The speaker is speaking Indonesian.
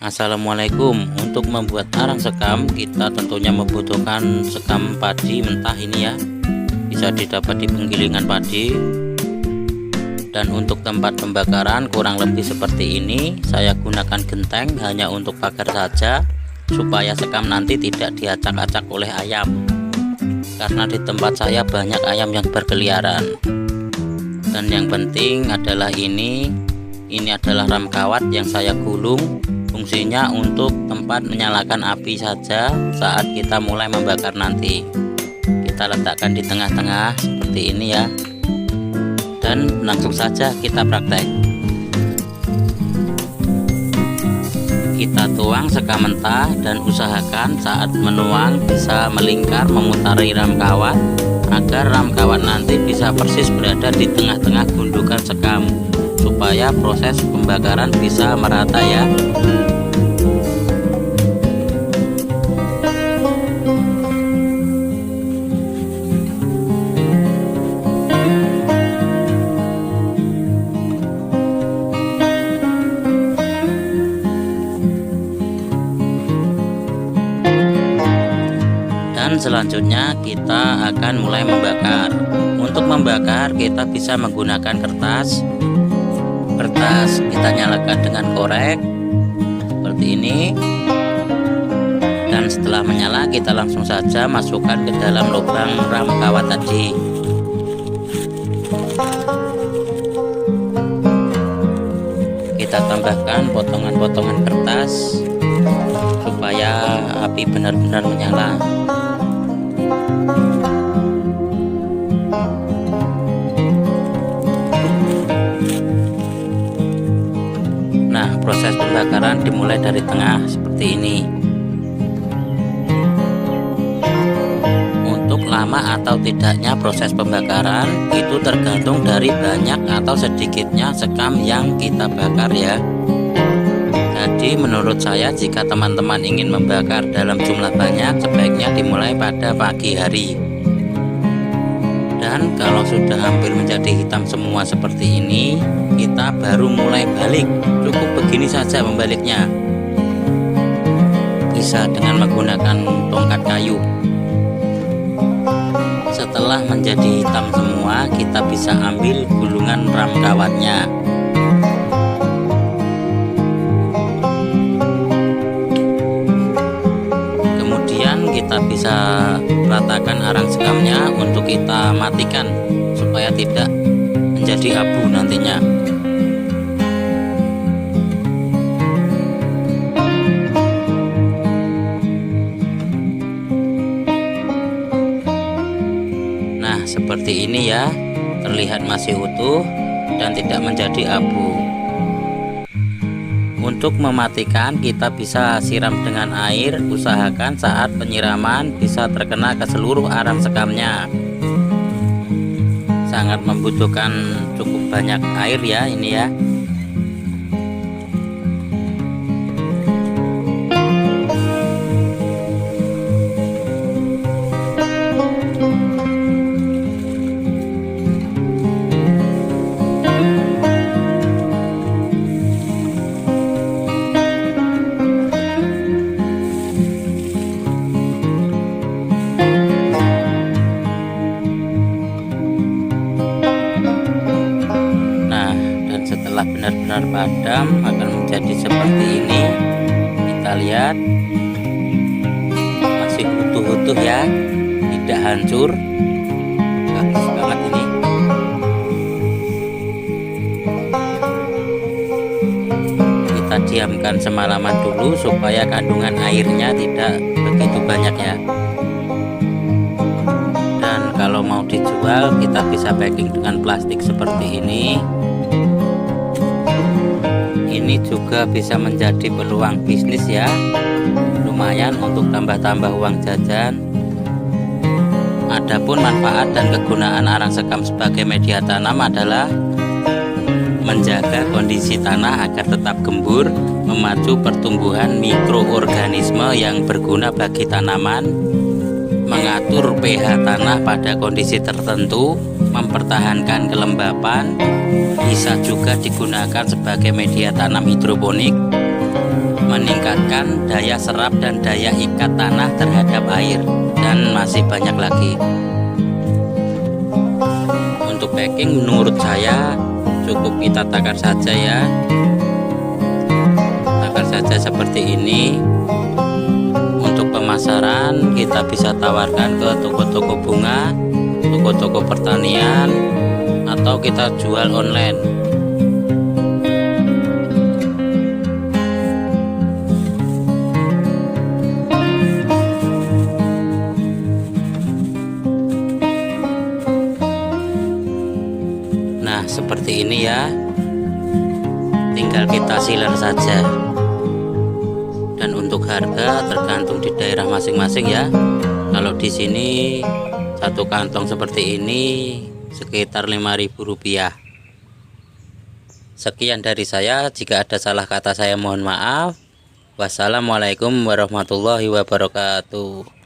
Assalamualaikum. Untuk membuat arang sekam, kita tentunya membutuhkan sekam padi mentah ini ya. Bisa didapat di penggilingan padi. Dan untuk tempat pembakaran kurang lebih seperti ini. Saya gunakan genteng hanya untuk bakar saja, supaya sekam nanti tidak diacak-acak oleh ayam. Karena di tempat saya banyak ayam yang berkeliaran. Dan yang penting adalah ini adalah ram kawat yang saya gulung. Fungsinya untuk tempat menyalakan api saja saat kita mulai membakar nanti. Kita letakkan di tengah-tengah seperti ini ya. Dan langsung saja kita praktek. Kita tuang sekam mentah dan usahakan saat menuang bisa melingkar memutari ram kawat agar ram kawat nanti bisa persis berada di tengah-tengah gundukan sekam, supaya proses pembakaran bisa merata ya. Dan selanjutnya kita akan mulai membakar. Untuk membakar kita bisa menggunakan kertas kita nyalakan dengan korek seperti ini. Dan setelah menyala kita langsung saja masukkan ke dalam lubang ram kawat tadi. Kita tambahkan potongan-potongan kertas supaya api benar-benar menyala. Nah, proses pembakaran dimulai dari tengah seperti ini. Untuk lama atau tidaknya proses pembakaran itu tergantung dari banyak atau sedikitnya sekam yang kita bakar ya. Jadi menurut saya jika teman-teman ingin membakar dalam jumlah banyak, sebaiknya dimulai pada pagi hari. Dan kalau sudah hampir menjadi hitam semua seperti ini, kita baru mulai balik. Cukup begini saja membaliknya. Bisa dengan menggunakan tongkat kayu. Setelah menjadi hitam semua, kita bisa ambil gulungan ram kawatnya. Kita bisa ratakan arang sekamnya untuk kita matikan supaya tidak menjadi abu nantinya. Nah, seperti ini ya, terlihat masih utuh dan tidak menjadi abu. Untuk mematikan kita bisa siram dengan air, usahakan saat penyiraman bisa terkena ke seluruh arang sekamnya. Sangat membutuhkan cukup banyak air ya ini ya. Benar-benar padam akan menjadi seperti ini. Kita lihat masih utuh-utuh ya, tidak hancur. Bagus banget ini. Kita diamkan semalaman dulu supaya kandungan airnya tidak begitu banyak ya. Dan kalau mau dijual kita bisa packing dengan plastik seperti ini. Ini juga bisa menjadi peluang bisnis ya, lumayan untuk tambah-tambah uang jajan. Adapun manfaat dan kegunaan arang sekam sebagai media tanam adalah menjaga kondisi tanah agar tetap gembur, memacu pertumbuhan mikroorganisme yang berguna bagi tanaman, mengatur pH tanah pada kondisi tertentu, mempertahankan kelembapan, bisa juga digunakan sebagai media tanam hidroponik, meningkatkan daya serap dan daya ikat tanah terhadap air, dan masih banyak lagi. Untuk packing menurut saya cukup kita takar saja ya, takar saja seperti ini. Untuk pemasaran kita bisa tawarkan ke toko-toko bunga, toko-toko pertanian, atau kita jual online. Nah, seperti ini ya, tinggal kita siler saja. Dan untuk harga tergantung di daerah masing-masing ya. Kalau di sini satu kantong seperti ini sekitar Rp5.000. Sekian dari saya, jika ada salah kata saya mohon maaf. Wassalamualaikum warahmatullahi wabarakatuh.